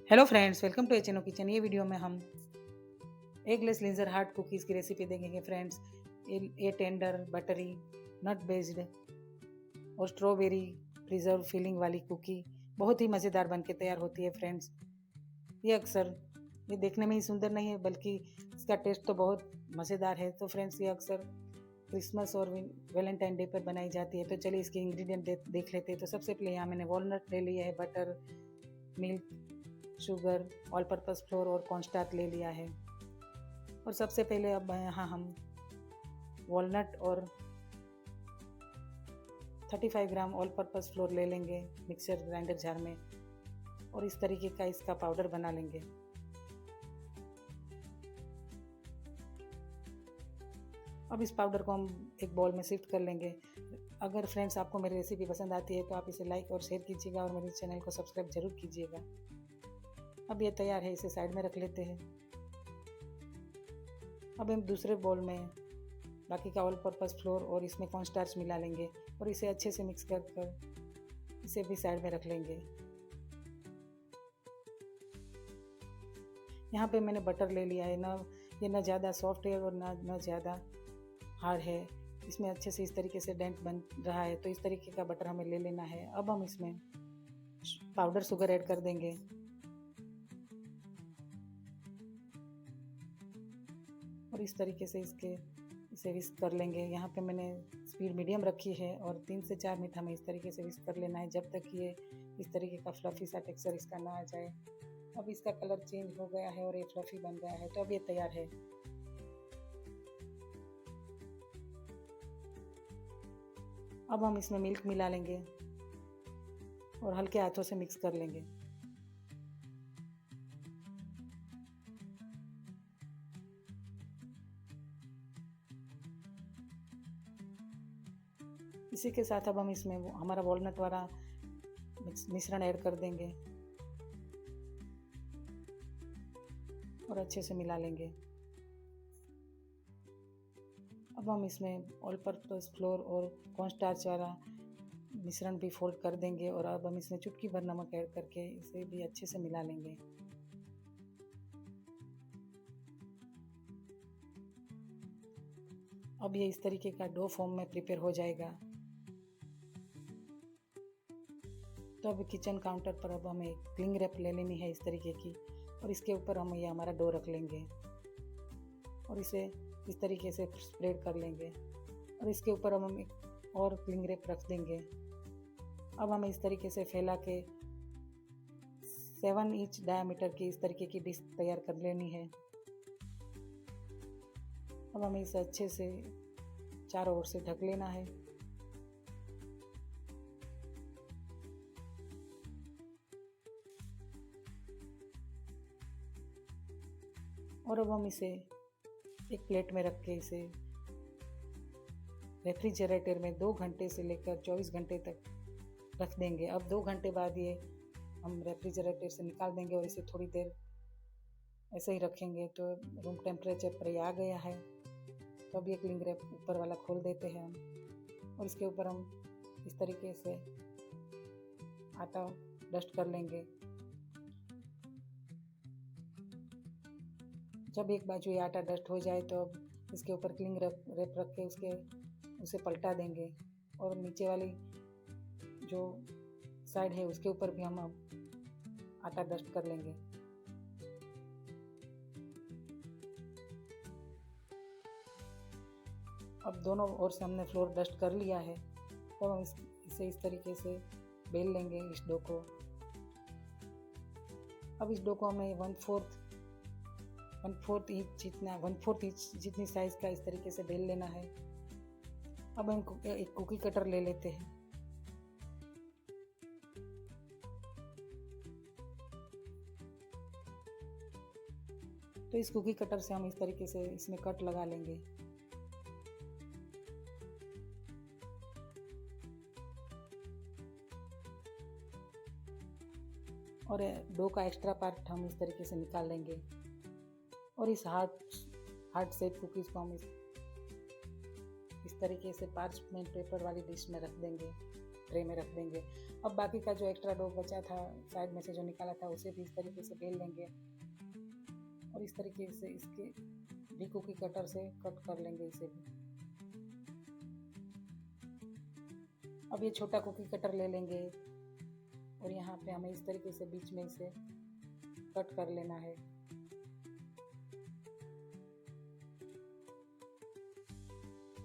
Hello friends, welcome to HNO kitchen. ये video में हम एगलेस लिंजर हार्ट कुकीज़ की रेसिपी देखेंगे फ्रेंड्स। ये टेंडर, बटरी, नट बेस्ड और स्ट्रॉबेरी प्रिजर्व फिलिंग वाली कुकी बहुत ही मज़ेदार बनके तैयार होती है फ्रेंड्स। ये अक्सर ये देखने में ही सुंदर नहीं है बल्कि इसका टेस्ट तो बहुत मज़ेदार है। तो फ्रेंड्स ये अक्सर क्रिसमस और वैलेंटाइन डे पर बनाई जाती है। तो चलिए इसके इंग्रेडिएंट देख लेते हैं। तो सबसे पहले यहाँ मैंने वॉलनट ले लिया है, butter, milk, sugar, all purpose floor और कॉर्नस्टार्च ले लिया है। और सबसे पहले अब यहाँ हम वॉलनट और 35 ग्राम ऑल पर्पस फ्लोर ले लेंगे मिक्सर ग्राइंडर जार में और इस तरीके का इसका पाउडर बना लेंगे। अब इस पाउडर को हम एक बॉल में शिफ्ट कर लेंगे। अगर फ्रेंड्स आपको मेरी रेसिपी पसंद आती है तो आप इसे लाइक और शेयर कीजिएगा और मेरे चैनल को सब्सक्राइब जरूर कीजिएगा। अब ये तैयार है, इसे साइड में रख लेते हैं। अब हम दूसरे बॉल में बाकी का ऑल पर्पस फ्लोर और इसमें कॉर्नस्टार्च मिला लेंगे और इसे अच्छे से मिक्स कर कर इसे भी साइड में रख लेंगे। यहाँ पे मैंने बटर ले लिया है। ये ना ज़्यादा सॉफ्ट है और ना ज़्यादा हार्ड है। इसमें अच्छे से इस तरीके से डेंट बन रहा है, तो इस तरीके का बटर हमें ले लेना है। अब हम इसमें पाउडर शुगर ऐड कर देंगे और इस तरीके से इसे विस्क कर लेंगे। यहाँ पे मैंने स्पीड मीडियम रखी है और 3 से 4 मिनट हमें इस तरीके से विस्क कर लेना है जब तक ये इस तरीके का फ्लफी सा टेक्सचर इसका ना आ जाए। अब इसका कलर चेंज हो गया है और ये फ्लफी बन गया है, तो अब ये तैयार है। अब हम इसमें मिल्क मिला लेंगे और हल्के हाथों से मिक्स कर लेंगे। इसी के साथ अब हम इसमें हमारा वॉलनट वाला मिश्रण ऐड कर देंगे और अच्छे से मिला लेंगे। अब हम इसमें ऑल पर्पस फ्लोर और कॉर्नस्टार्च वाला मिश्रण भी फोल्ड कर देंगे और अब हम इसमें चुटकी भर नमक ऐड करके इसे भी अच्छे से मिला लेंगे। अब ये इस तरीके का डो फॉर्म में प्रिपेयर हो जाएगा। तो अब किचन काउंटर पर अब हमें क्लिंग रैप ले लेनी है इस तरीके की और इसके ऊपर हम ये हमारा डो रख लेंगे और इसे इस तरीके से स्प्रेड कर लेंगे और इसके ऊपर हम एक और क्लिंग रैप रख देंगे। अब हमें इस तरीके से फैला के 7 इंच डायमीटर की इस तरीके की डिश तैयार कर लेनी है। अब हमें इसे अच्छे से चारों ओर से ढक लेना है और अब हम इसे एक प्लेट में रख के इसे रेफ्रिजरेटर में 2 घंटे से लेकर 24 घंटे तक रख देंगे। अब 2 घंटे बाद ये हम रेफ्रिजरेटर से निकाल देंगे और इसे थोड़ी देर ऐसे ही रखेंगे तो रूम टेम्परेचर पर ये आ गया है। तो अब ये क्लिंग रैप ऊपर वाला खोल देते हैं हम और इसके ऊपर हम इस तरीके से आटा डस्ट कर लेंगे। जब एक बाजू ये आटा डस्ट हो जाए तो अब इसके ऊपर क्लिंग रैप रख के उसे पलटा देंगे और नीचे वाली जो साइड है उसके ऊपर भी हम आटा डस्ट कर लेंगे। अब दोनों ओर से हमने फ्लोर डस्ट कर लिया है, तो हम इसे इस तरीके से बेल लेंगे इस डो को। अब इस डो को हमें 1/4 इंच जितनी साइज का इस तरीके से बेल लेना है। अब हम एक कुकी कटर ले लेते हैं तो इस कुकी कटर से हम इस तरीके से इसमें कट लगा लेंगे और डो का एक्स्ट्रा पार्ट हम इस तरीके से निकाल लेंगे और इस हार्ड शेप कुकीज़ को हम इस तरीके से पार्चमेंट पेपर वाली डिश में रख देंगे ट्रे में रख देंगे। अब बाकी का जो एक्स्ट्रा डो बचा था साइड में से जो निकाला था उसे भी इस तरीके से बेल लेंगे और इस तरीके से इसके भी कुकी कटर से कट कर लेंगे इसे भी। अब ये छोटा कुकी कटर ले लेंगे और यहाँ पे हमें इस तरीके से बीच में इसे कट कर लेना है।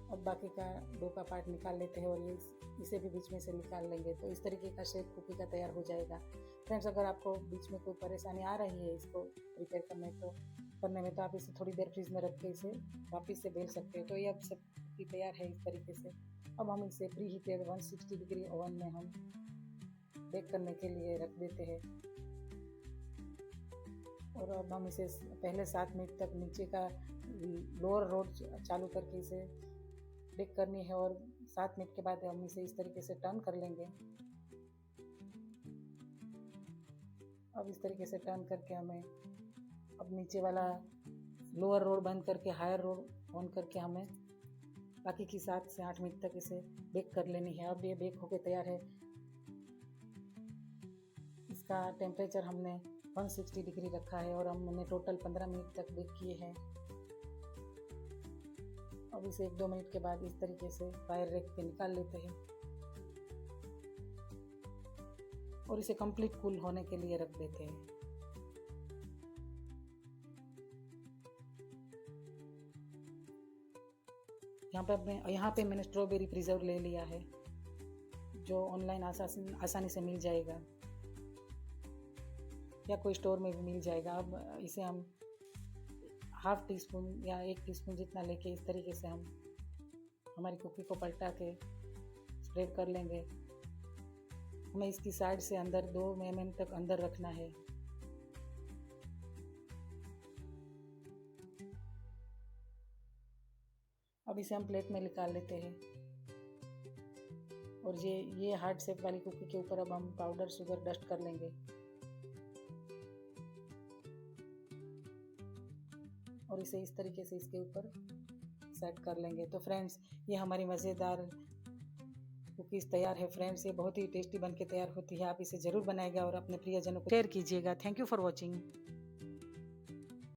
अब बाकी का डो का पार्ट निकाल लेते हैं और ये इसे भी बीच में से निकाल लेंगे। तो इस तरीके का शेप कुकी का तैयार हो जाएगा। फ्रेंड्स, अगर आपको बीच में कोई परेशानी आ रही है इसको प्रिपेयर करने में तो आप इसे थोड़ी देर फ्रिज में रख के इसे वापस से बेल सकते हैं। तो ये अब सब कुकी तैयार है इस तरीके से। अब हम इसे प्री हीटेड 160 डिग्री ओवन में हम बेक करने के लिए रख देते हैं। और अब हम इसे पहले 7 मिनट तक नीचे का लोअर रोड चालू करके इसे बेक करनी है और 7 मिनट के बाद हम इसे इस तरीके से टर्न कर लेंगे। अब इस तरीके से टर्न करके हमें अब नीचे वाला लोअर रोड बंद करके हायर रोड ऑन करके हमें बाकी की 7 से 8 मिनट तक इसे बेक कर लेनी है। अब ये बेक होके तैयार है। इसका टेम्परेचर हमने 160 डिग्री रखा है और हमने टोटल 15 मिनट तक बेक किए हैं। अब इसे 1-2 मिनट के बाद इस तरीके से फायर रैक पे निकाल लेते हैं और इसे कंप्लीट कूल होने के लिए रख देते हैं। यहाँ पे मैंने स्ट्रॉबेरी प्रिजर्व ले लिया है जो ऑनलाइन आसानी से मिल जाएगा या कोई स्टोर में भी मिल जाएगा। अब इसे हम ½ टीस्पून या 1 टीस्पून जितना लेके इस तरीके से हम हमारी कुकी को पलटा के स्प्रेड कर लेंगे। हमें इसकी साइड से अंदर 2 mm तक अंदर रखना है। अब इसे हम प्लेट में निकाल लेते हैं और ये हार्ड शेप वाली कुकी के ऊपर अब हम पाउडर शुगर डस्ट कर लेंगे और इसे इस तरीके से इसके ऊपर सेट कर लेंगे। तो फ्रेंड्स, ये हमारी मज़ेदार कुकीज़ तैयार है। फ्रेंड्स, ये बहुत ही टेस्टी बन के तैयार होती है। आप इसे ज़रूर बनाएगा और अपने प्रियजनों को शेयर कीजिएगा। Thank you for watching.